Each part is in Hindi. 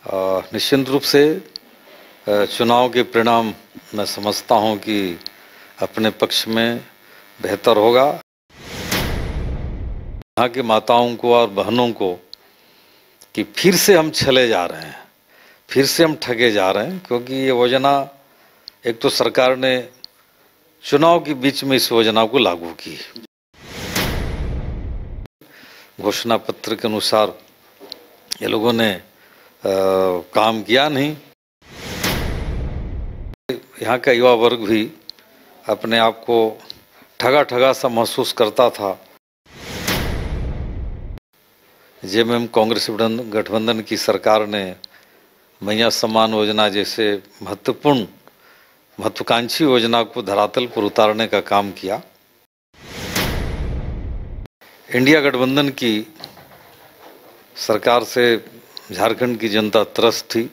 निश्चित रूप से चुनाव के परिणाम मैं समझता हूं कि अपने पक्ष में बेहतर होगा। यहाँ की माताओं को और बहनों को कि फिर से हम छले जा रहे हैं, फिर से हम ठगे जा रहे हैं, क्योंकि ये योजना एक तो सरकार ने चुनाव के बीच में इस योजना को लागू की। घोषणा पत्र के अनुसार ये लोगों ने काम किया नहीं। यहाँ का युवा वर्ग भी अपने आप को ठगा ठगा सा महसूस करता था। जेएमएम कांग्रेस गठबंधन की सरकार ने मैया सम्मान योजना जैसे महत्वाकांक्षी योजना को धरातल पर उतारने का काम किया। इंडिया गठबंधन की सरकार से झारखंड की जनता त्रस्त थी।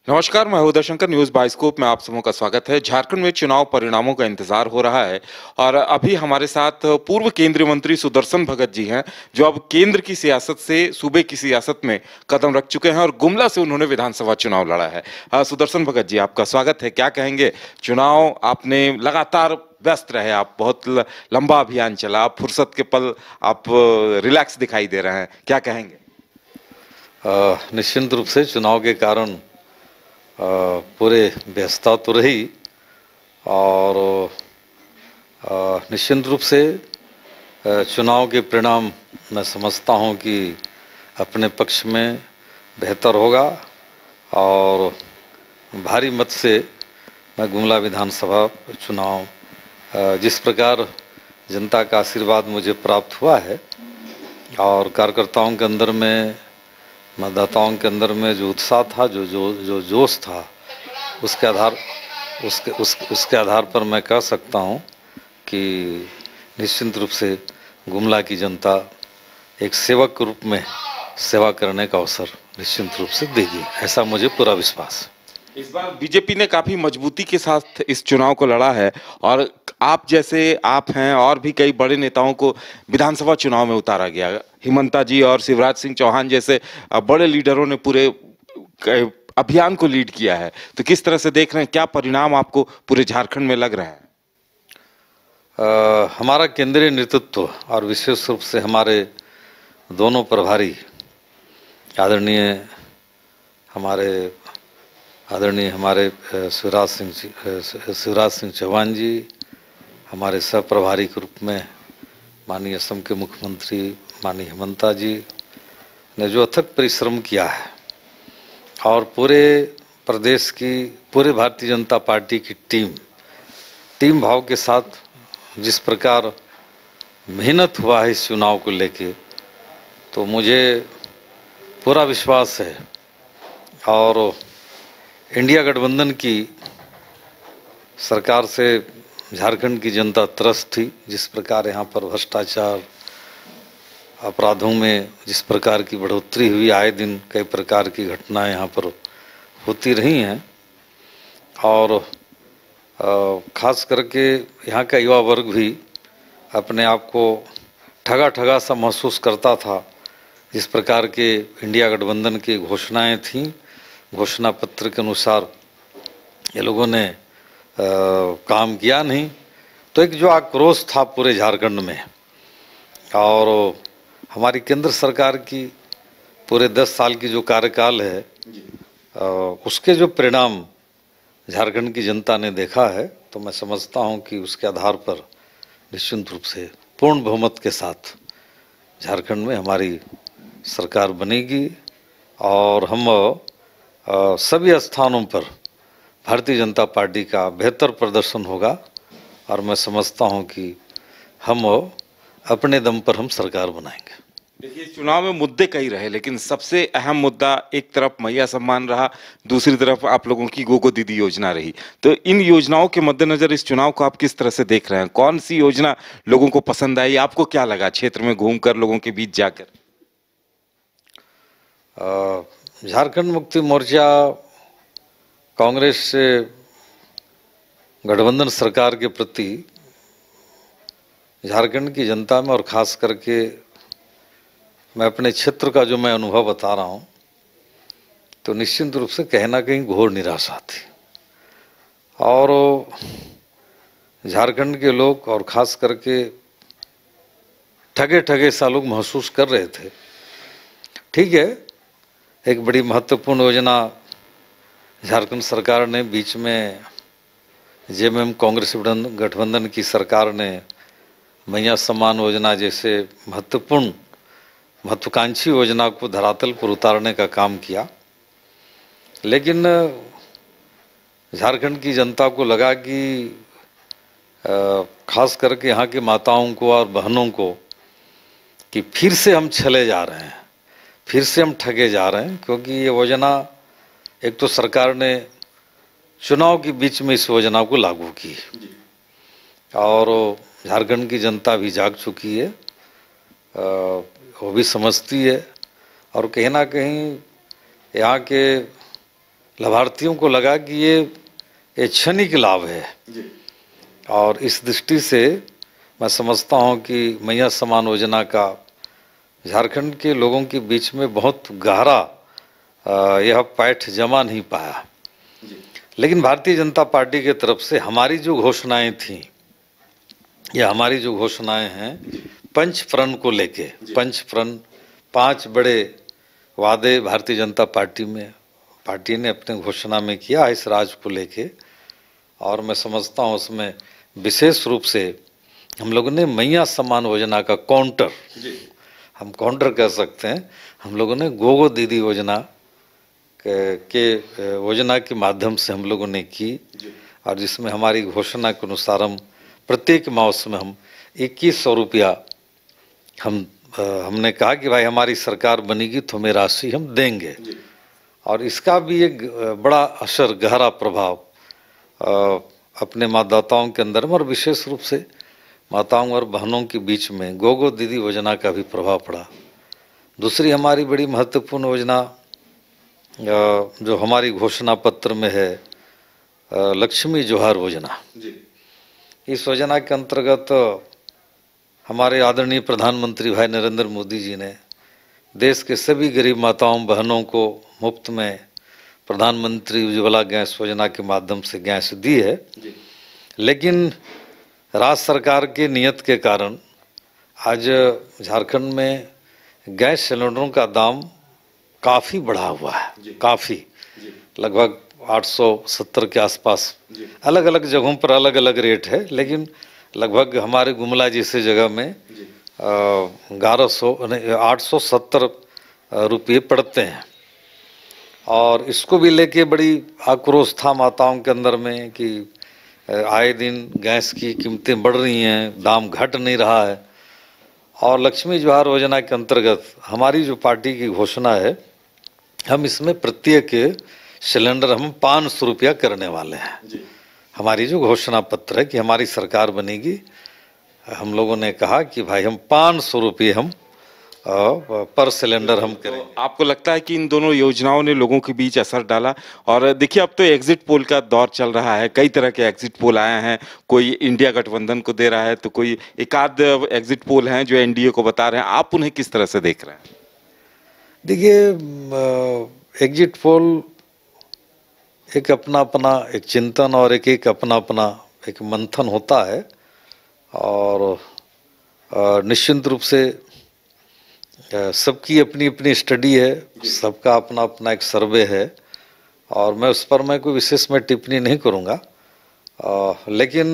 नमस्कार, मैं उदय शंकर, न्यूज बाइस्कोप में आप सबों का स्वागत है। झारखंड में चुनाव परिणामों का इंतजार हो रहा है और अभी हमारे साथ पूर्व केंद्रीय मंत्री सुदर्शन भगत जी हैं, जो अब केंद्र की सियासत से सूबे की सियासत में कदम रख चुके हैं और गुमला से उन्होंने विधानसभा चुनाव लड़ा है। सुदर्शन भगत जी, आपका स्वागत है। क्या कहेंगे? चुनाव आपने लगातार व्यस्त रहे, आप बहुत लंबा अभियान चला, आप फुर्सत के पल आप रिलैक्स दिखाई दे रहे हैं, क्या कहेंगे? निश्चित रूप से चुनाव के कारण पूरे व्यस्तता तो रही और निश्चित रूप से चुनाव के परिणाम मैं समझता हूं कि अपने पक्ष में बेहतर होगा और भारी मत से मैं गुमला विधानसभा चुनाव जिस प्रकार जनता का आशीर्वाद मुझे प्राप्त हुआ है और कार्यकर्ताओं के अंदर में, मतदाताओं के अंदर में जो उत्साह था, जो जोश था, उसके आधार पर मैं कह सकता हूं कि निश्चित रूप से गुमला की जनता एक सेवक के रूप में सेवा करने का अवसर निश्चित रूप से देगी, ऐसा मुझे पूरा विश्वास है। इस बार बीजेपी ने काफी मजबूती के साथ इस चुनाव को लड़ा है और आप जैसे आप हैं और भी कई बड़े नेताओं को विधानसभा चुनाव में उतारा गया। हिमंता जी और शिवराज सिंह चौहान जैसे बड़े लीडरों ने पूरे अभियान को लीड किया है, तो किस तरह से देख रहे हैं? क्या परिणाम आपको पूरे झारखंड में लग रहे हैं? हमारा केंद्रीय नेतृत्व और विशेष रूप से हमारे दोनों प्रभारी आदरणीय हमारे शिवराज सिंह चौहान जी, हमारे सह प्रभारी के रूप में माननीय असम के मुख्यमंत्री माननीय हिमंता जी ने जो अथक परिश्रम किया है और पूरे प्रदेश की, पूरे भारतीय जनता पार्टी की टीम भाव के साथ जिस प्रकार मेहनत हुआ है इस चुनाव को लेके, तो मुझे पूरा विश्वास है और इंडिया गठबंधन की सरकार से झारखंड की जनता त्रस्त थी। जिस प्रकार यहाँ पर भ्रष्टाचार, अपराधों में जिस प्रकार की बढ़ोतरी हुई, आए दिन कई प्रकार की घटनाएं यहाँ पर होती रही हैं और खास करके यहाँ का युवा वर्ग भी अपने आप को ठगा ठगा सा महसूस करता था। जिस प्रकार के इंडिया गठबंधन की घोषणाएं थीं, घोषणा पत्र के अनुसार ये लोगों ने काम किया नहीं, तो एक जो आक्रोश था पूरे झारखंड में और हमारी केंद्र सरकार की पूरे 10 साल की जो कार्यकाल है उसके जो परिणाम झारखंड की जनता ने देखा है, तो मैं समझता हूं कि उसके आधार पर निश्चित रूप से पूर्ण बहुमत के साथ झारखंड में हमारी सरकार बनेगी और हम सभी स्थानों पर भारतीय जनता पार्टी का बेहतर प्रदर्शन होगा और मैं समझता हूं कि हम अपने दम पर हम सरकार बनाएंगे। देखिए, चुनाव में मुद्दे कई रहे, लेकिन सबसे अहम मुद्दा एक तरफ मैया सम्मान रहा, दूसरी तरफ आप लोगों की गोगो दीदी योजना रही। तो इन योजनाओं के मद्देनजर इस चुनाव को आप किस तरह से देख रहे हैं? कौन सी योजना लोगों को पसंद आई? आपको क्या लगा क्षेत्र में घूमकर, लोगों के बीच जाकर? झारखंड मुक्ति मोर्चा कांग्रेस से गठबंधन सरकार के प्रति झारखंड की जनता में और खास करके मैं अपने क्षेत्र का जो मैं अनुभव बता रहा हूँ, तो निश्चित रूप से कहीं ना कहीं घोर निराशा थी। और झारखंड के लोग और ख़ास करके ठगे ठगे सा लोग महसूस कर रहे थे। ठीक है, एक बड़ी महत्वपूर्ण योजना झारखंड सरकार ने बीच में जेएमएम कांग्रेस गठबंधन की सरकार ने मैया सम्मान योजना जैसे महत्वाकांक्षी योजना को धरातल पर उतारने का काम किया, लेकिन झारखंड की जनता को लगा कि खास करके यहाँ की माताओं को और बहनों को कि फिर से हम छले जा रहे हैं, फिर से हम ठगे जा रहे हैं। क्योंकि ये योजना एक तो सरकार ने चुनाव के बीच में इस योजना को लागू की और झारखंड की जनता भी जाग चुकी है, वो भी समझती है और कहीं ना कहीं यहाँ के लाभार्थियों को लगा कि ये क्षणिक लाभ है। और इस दृष्टि से मैं समझता हूँ कि मैया सम्मान योजना का झारखंड के लोगों के बीच में बहुत गहरा यह पैठ जमा नहीं पाया। लेकिन भारतीय जनता पार्टी की तरफ से हमारी जो घोषणाएं थीं या हमारी जो घोषणाएं हैं पंचप्रण को लेके, पंचप्रण 5 बड़े वादे भारतीय जनता पार्टी ने अपने घोषणा में किया इस राज्य को लेके। और मैं समझता हूँ उसमें विशेष रूप से हम लोगों ने मैया सम्मान योजना का काउंटर, हम काउंटर कह सकते हैं, हम लोगों ने गोगो दीदी योजना के योजना के माध्यम से हम लोगों ने की। और जिसमें हमारी घोषणा के अनुसार हम प्रत्येक मास में हम 2100 रुपया हमने कहा कि भाई हमारी सरकार बनेगी तो हमें राशि हम देंगे। और इसका भी एक बड़ा असर, गहरा प्रभाव अपने मतदाताओं के अंदर में और विशेष रूप से माताओं और बहनों के बीच में गोगो दीदी योजना का भी प्रभाव पड़ा। दूसरी हमारी बड़ी महत्वपूर्ण योजना जो हमारी घोषणा पत्र में है लक्ष्मी जोहार योजना। इस योजना के अंतर्गत हमारे आदरणीय प्रधानमंत्री भाई नरेंद्र मोदी जी ने देश के सभी गरीब माताओं बहनों को मुफ्त में प्रधानमंत्री उज्ज्वला गैस योजना के माध्यम से गैस दी है। लेकिन राज्य सरकार के नियत के कारण आज झारखंड में गैस सिलेंडरों का दाम काफ़ी बढ़ा हुआ है, काफ़ी लगभग 870 के आसपास। अलग अलग जगहों पर अलग अलग रेट है, लेकिन लगभग हमारे गुमला जैसे जगह में 870 रुपये पड़ते हैं। और इसको भी लेके बड़ी आक्रोश था माताओं के अंदर में कि आए दिन गैस की कीमतें बढ़ रही हैं, दाम घट नहीं रहा है। और लक्ष्मी जोहार योजना के अंतर्गत हमारी जो पार्टी की घोषणा है, हम इसमें प्रत्येक सिलेंडर हम 500 रुपया करने वाले हैं। हमारी जो घोषणा पत्र है कि हमारी सरकार बनेगी, हम लोगों ने कहा कि भाई हम 500 रुपये हम पर सिलेंडर हम करें। तो आपको लगता है कि इन दोनों योजनाओं ने लोगों के बीच असर डाला? और देखिए, अब तो एग्जिट पोल का दौर चल रहा है, कई तरह के एग्जिट पोल आए हैं। कोई इंडिया गठबंधन को दे रहा है, तो कोई एकाध एग्जिट पोल हैं जो एनडीए को बता रहे हैं। आप उन्हें किस तरह से देख रहे हैं? देखिए, एग्जिट पोल एक अपना अपना एक चिंतन और एक अपना अपना एक मंथन होता है। और निश्चित रूप से सबकी अपनी अपनी स्टडी है, सबका अपना अपना एक सर्वे है, और मैं उस पर कोई विशेष टिप्पणी नहीं करूँगा। लेकिन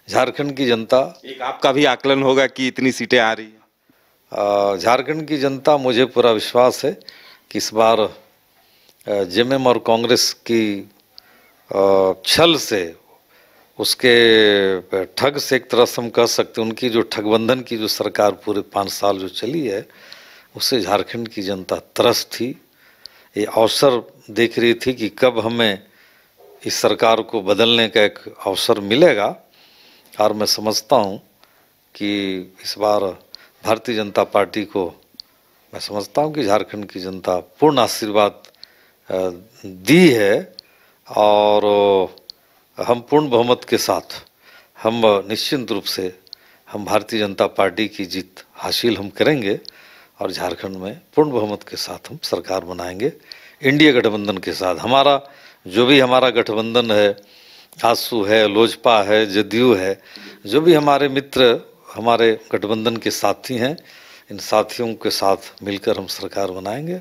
झारखंड की जनता, एक आपका भी आकलन होगा कि इतनी सीटें आ रही हैं। झारखंड की जनता, मुझे पूरा विश्वास है कि इस बार जेएमएम और कांग्रेस की छल से, उसके ठग से, एक तरह से हम कह सकते हैं उनकी जो ठगबंधन की जो सरकार पूरे 5 साल जो चली है, उससे झारखंड की जनता त्रस्त थी। ये अवसर देख रही थी कि कब हमें इस सरकार को बदलने का एक अवसर मिलेगा। और मैं समझता हूँ कि इस बार भारतीय जनता पार्टी को, मैं समझता हूँ कि झारखंड की जनता पूर्ण आशीर्वाद दी है। और हम पूर्ण बहुमत के साथ हम निश्चित रूप से हम भारतीय जनता पार्टी की जीत हासिल हम करेंगे। और झारखंड में पूर्ण बहुमत के साथ हम सरकार बनाएंगे इंडिया गठबंधन के साथ। हमारा जो भी हमारा गठबंधन है, आसू है, लोजपा है, जदयू है, जो भी हमारे मित्र हमारे गठबंधन के साथी हैं, इन साथियों के साथ मिलकर हम सरकार बनाएंगे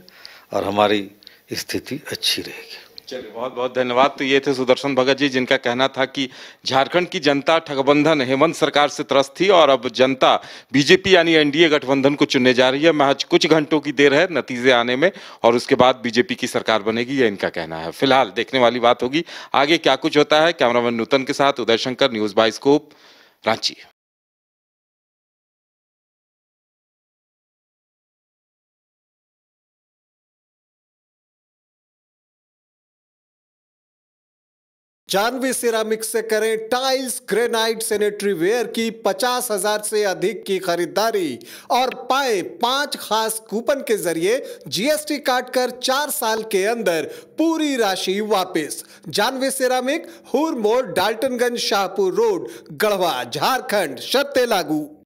और हमारी स्थिति अच्छी रहेगी। चलिए, बहुत बहुत धन्यवाद। तो ये थे सुदर्शन भगत जी, जिनका कहना था कि झारखंड की जनता ठगबंधन हेमंत सरकार से त्रस्त थी और अब जनता बीजेपी यानी एनडीए गठबंधन को चुनने जा रही है। महज कुछ घंटों की देर है नतीजे आने में और उसके बाद बीजेपी की सरकार बनेगी, ये इनका कहना है। फिलहाल देखने वाली बात होगी आगे क्या कुछ होता है। कैमरामैन नूतन के साथ Uday Shankar, news bioscope, Ranchi. Janvi ceramics से करें टाइल्स, ग्रेनाइट, सैनिटरी वेयर की 50,000 से अधिक की खरीदारी और पाए 5 खास कूपन के जरिए जीएसटी काटकर 4 साल के अंदर पूरी राशि वापस। जानवी सिरामिक, हुर मोड़, डाल्टनगंज, शाहपुर रोड, गढ़वा, झारखंड। शर्तें लागू।